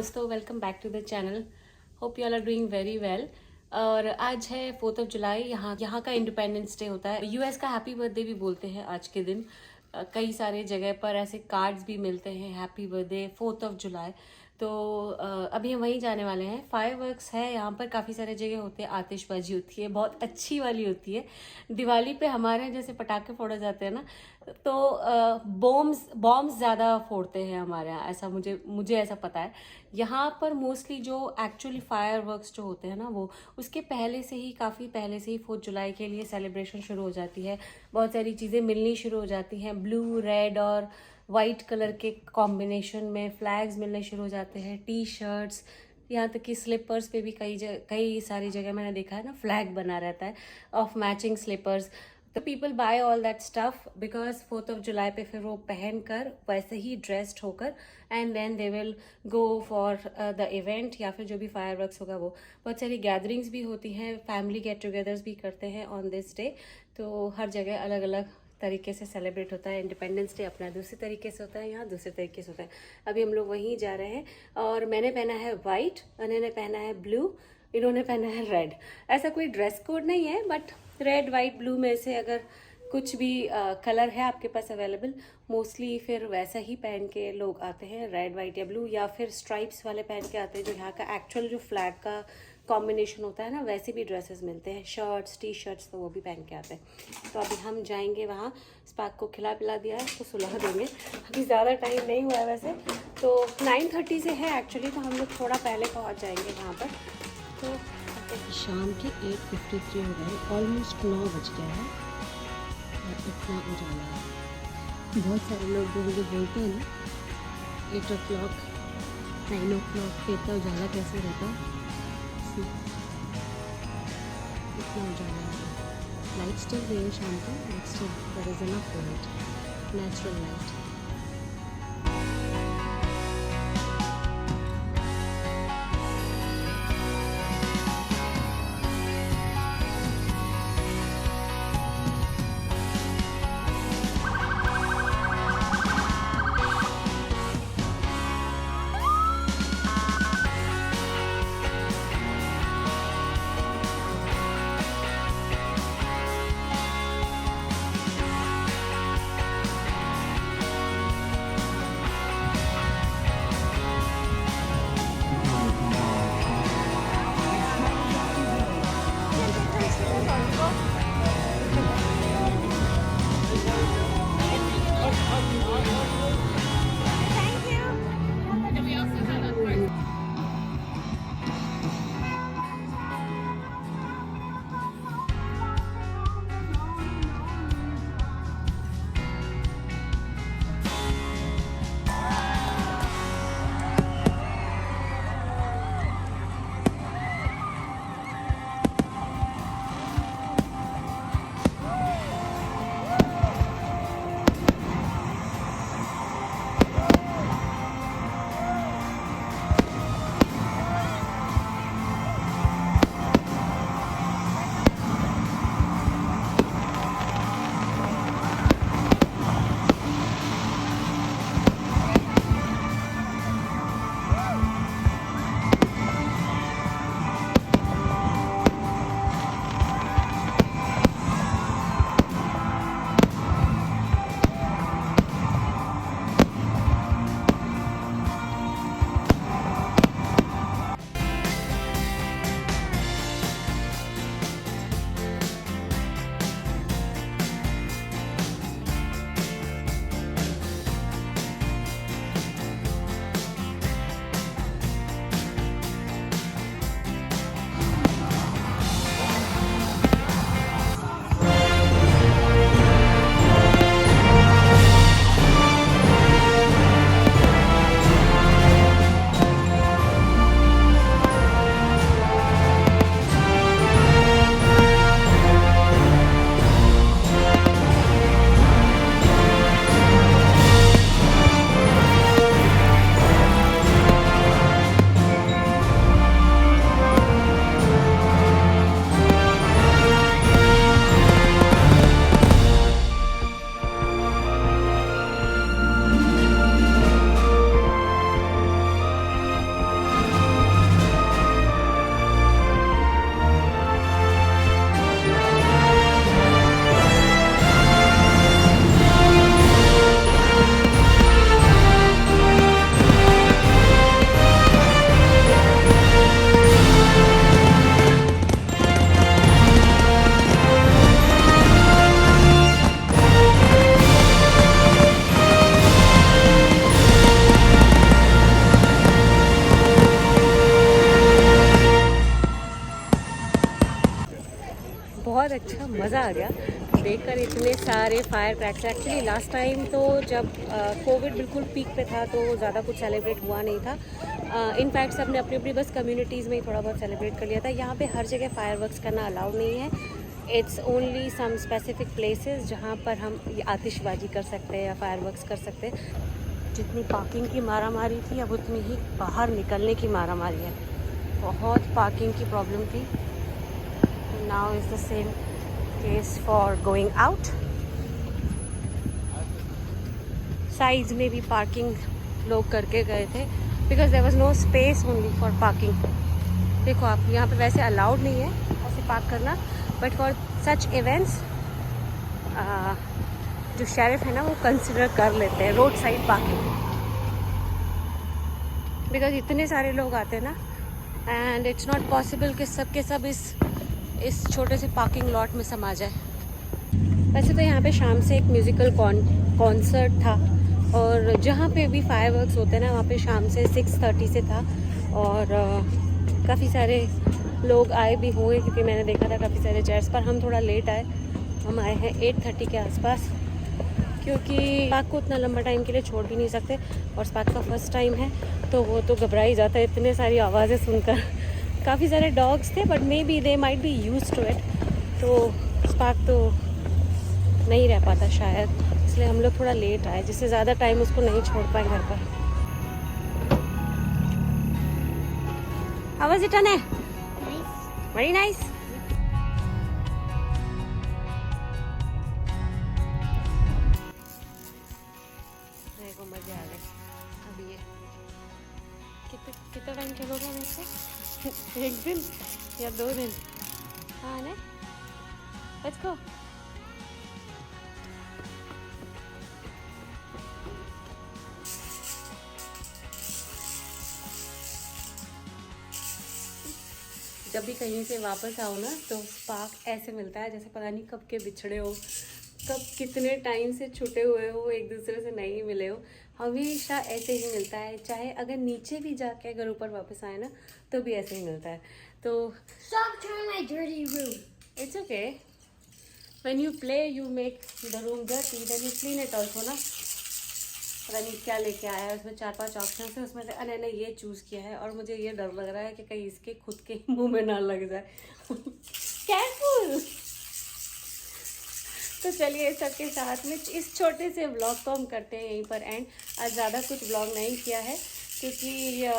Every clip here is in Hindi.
दोस्तों, welcome back to the channel. Hope you all are doing very well. और आज है 4th ऑफ जुलाई। यहाँ का इंडिपेंडेंस डे होता है। यूएस का हैप्पी बर्थडे भी बोलते हैं आज के दिन। कई सारे जगह पर ऐसे कार्ड्स भी मिलते हैं, हैप्पी बर्थडे 4th ऑफ जुलाई। तो अभी हम वहीं जाने वाले हैं। फायरवर्क्स है यहाँ पर, काफ़ी सारे जगह होते हैं, आतिशबाजी होती है, बहुत अच्छी वाली होती है। दिवाली पे हमारे यहाँ जैसे पटाखे फोड़े जाते हैं ना, तो बॉम्ब्स ज़्यादा फोड़ते हैं हमारे यहाँ, ऐसा मुझे ऐसा पता है। यहाँ पर मोस्टली जो एक्चुअली फायरवर्क्स जो होते हैं ना, वो उसके पहले से ही, काफ़ी पहले से ही 4th जुलाई के लिए सेलिब्रेशन शुरू हो जाती है। बहुत सारी चीज़ें मिलनी शुरू हो जाती हैं। ब्लू, रेड और वाइट कलर के कॉम्बिनेशन में फ्लैग्स मिलने शुरू हो जाते हैं। टी शर्ट्स, यहाँ तक कि स्लीपर्स पे भी कई सारी जगह मैंने देखा है ना, फ्लैग बना रहता है ऑफ मैचिंग स्लीपर्स। तो people buy all that stuff because 4th of July पे फिर वो पहन कर वैसे ही ड्रेस्ड होकर and then they will go for the event, या फिर जो भी फायरवर्क्स होगा वो। बहुत सारी गैदरिंग्स भी होती हैं, फैमिली गेट टुगेदर्स भी करते हैं ऑन दिस डे। तो हर जगह अलग अलग तरीके से सेलिब्रेट होता है। इंडिपेंडेंस डे अपना दूसरे तरीके से होता है, यहाँ दूसरे तरीके से होता है। अभी हम लोग वहीं जा रहे हैं और मैंने पहना है वाइट, उन्होंने पहना है ब्लू, इन्होंने पहना है रेड। ऐसा कोई ड्रेस कोड नहीं है, बट रेड वाइट ब्लू में से अगर कुछ भी कलर है आपके पास अवेलेबल, मोस्टली फिर वैसा ही पहन के लोग आते हैं, रेड वाइट या ब्लू, या फिर स्ट्राइप्स वाले पहन के आते हैं। जो यहाँ का एक्चुअल जो फ्लैग का कॉम्बिनेशन होता है ना, वैसे भी ड्रेसेस मिलते हैं, शर्ट्स, टी शर्ट्स, तो वो भी पहन के आते हैं। तो अभी हम जाएंगे वहाँ। स्पार्क को खिला पिला दिया है तो सुला देंगे। अभी ज़्यादा टाइम नहीं हुआ है वैसे, तो 9:30 से है एक्चुअली, तो हम लोग थोड़ा पहले पहुँच जाएंगे वहाँ पर। तो शाम के 8:53 हो गए, ऑलमोस्ट 9 बज गया है और इतना उजाला है। बहुत सारे लोग जो मुझे बोलते हैं ना 8 o'clock 9 o'clock पे इतना उजाला कैसे रहता है, इतना उजाला है। लाइट्स चल रही है शाम को, but still there is enough light, natural light. बहुत अच्छा मज़ा आ गया देखकर इतने सारे fire crackers. Actually last time तो जब कोविड बिल्कुल पीक पे था तो ज़्यादा कुछ सेलिब्रेट हुआ नहीं था। इनफैक्ट सब ने अपनी अपनी बस कम्युनिटीज़ में ही थोड़ा बहुत सेलिब्रेट कर लिया था। यहाँ पे हर जगह फायरवर्क्स करना अलाउड नहीं है। It's only some specific places जहाँ पर हम आतिशबाजी कर सकते हैं या फायरवर्क्स कर सकते हैं। जितनी पार्किंग की मारामारी थी अब उतनी ही बाहर निकलने की मारामारी है। बहुत पार्किंग की प्रॉब्लम थी। Now is the same case for going out. Sides में भी पार्किंग लोग करके गए थे because there was no space only for parking. देखो आप यहाँ पे वैसे अलाउड नहीं है ऐसे पार्क करना, बट फॉर सच इवेंट्स जो शेरिफ है ना वो कंसिडर कर लेते हैं रोड साइड पार्किंग, बिकॉज इतने सारे लोग आते हैं ना एंड इट्स नॉट पॉसिबल कि सब के सब इस छोटे से पार्किंग लॉट में समा जाए। वैसे तो यहाँ पे शाम से एक म्यूज़िकल कॉन्सर्ट था और जहाँ पे भी फायरवर्क्स होते हैं ना वहाँ पे शाम से 6:30 से था और काफ़ी सारे लोग आए भी हुए क्योंकि मैंने देखा था काफ़ी सारे चेयर्स पर। हम थोड़ा लेट आए, हम आए हैं 8:30 के आसपास क्योंकि स्पार्क को उतना लंबा टाइम के लिए छोड़ भी नहीं सकते और स्पार्क का फर्स्ट टाइम है तो वो तो घबरा ही जाता है इतने सारी आवाज़ें सुनकर। काफ़ी सारे डॉग्स थे but maybe they might be used to it, तो स्पार्क तो नहीं रह पाता शायद, इसलिए हम लोग थोड़ा लेट आए जिससे ज़्यादा टाइम उसको नहीं छोड़ पाए घर पर। How was it, Anne? Nice. Very nice. मेरे को मजे आ गए अभी। ये कितना टाइम खेलोगे मेरे से? एक दिन या 2 दिन? हाँ ने? Let's go. जब भी कहीं से वापस आओ ना तो स्पार्क ऐसे मिलता है जैसे पता नहीं कब के बिछड़े हो, कब कितने टाइम से छूटे हुए हो, एक दूसरे से नहीं मिले हो। हमेशा ऐसे ही मिलता है, चाहे अगर नीचे भी जाके अगर ऊपर वापस आए ना तो भी ऐसे ही मिलता है। तो Stop trying my dirty room. It's okay, when you play you make the room dirty then you clean it also ना। पता नहीं क्या लेके आया है, उसमें 4-5 ऑप्शन है, उसमें से अनय ने ये चूज़ किया है और मुझे ये डर लग रहा है कि कहीं इसके खुद के मुंह में ना लग जाए। केयरफुल। तो चलिए सबके साथ में इस छोटे से व्लॉग को हम करते हैं यहीं पर एंड। आज ज़्यादा कुछ व्लॉग नहीं किया है क्योंकि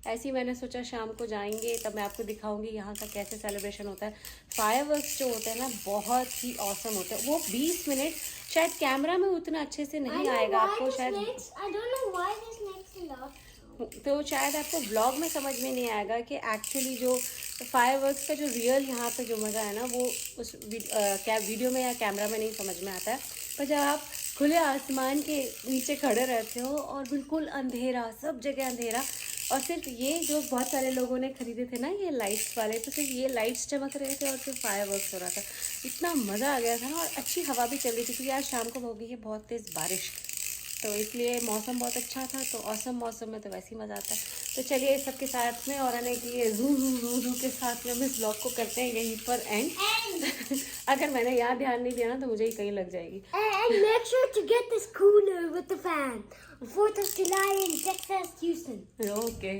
ऐसे ही मैंने सोचा शाम को जाएंगे तब मैं आपको दिखाऊंगी यहाँ का कैसे सेलिब्रेशन होता है। फायरवर्क्स जो होते हैं ना बहुत ही ऑसम होते हैं। वो 20 मिनट शायद कैमरा में उतना अच्छे से नहीं आएगा आपको, शायद I don't know why this makes a lot. तो शायद आपको ब्लॉग में समझ में नहीं आएगा कि एक्चुअली जो फायरवर्क्स का जो रियल यहाँ पे जो मज़ा है ना वो उस वीडियो में या कैमरा में नहीं समझ में आता है। पर जब आप खुले आसमान के नीचे खड़े रहते हो और बिल्कुल अंधेरा, सब जगह अंधेरा, और सिर्फ ये जो बहुत सारे लोगों ने खरीदे थे ना ये लाइट्स वाले, तो सिर्फ ये लाइट्स चमक रहे थे और सिर्फ फायरवर्क्स हो रहा था। इतना मज़ा आ गया था ना, और अच्छी हवा भी चल रही थी क्योंकि आज शाम को होगी है बहुत तेज़ बारिश, तो इसलिए मौसम बहुत अच्छा था। तो औसम मौसम में तो वैसे ही मज़ा आता है। तो चलिए सबके साथ में और आने की ज़ू के साथ में हम इस ब्लॉग को करते हैं यहीं पर एंड। अगर मैंने यहाँ ध्यान नहीं दिया ना तो मुझे ही कहीं लग जाएगी। And make sure to get this cooler with the fan. 4th of July in Texas, Houston. Okay,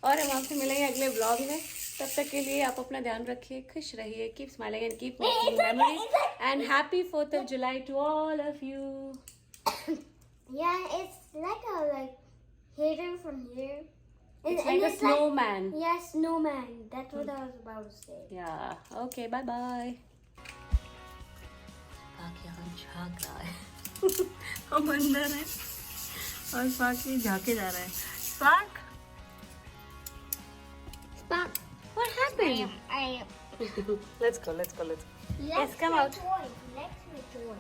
और हम आपसे मिलेंगे अगले ब्लॉग में। तब तक के लिए आप अपना ध्यान रखिए, खुश रहिए, keep smiling and keep making memories and happy 4th of July to all of you. Yeah, it's like a hater from here. It's like a snowman. Yeah, snowman. That's what I was about to say. Yeah, okay, bye bye. Spark यहाँ झाँक रहा है। हम अंदर हैं और स्पार्क ये झाँके जा रहा है। Spark, Spark. what happened? I am. Let's go. Let's Yes, come out. Toy. Let's play toy.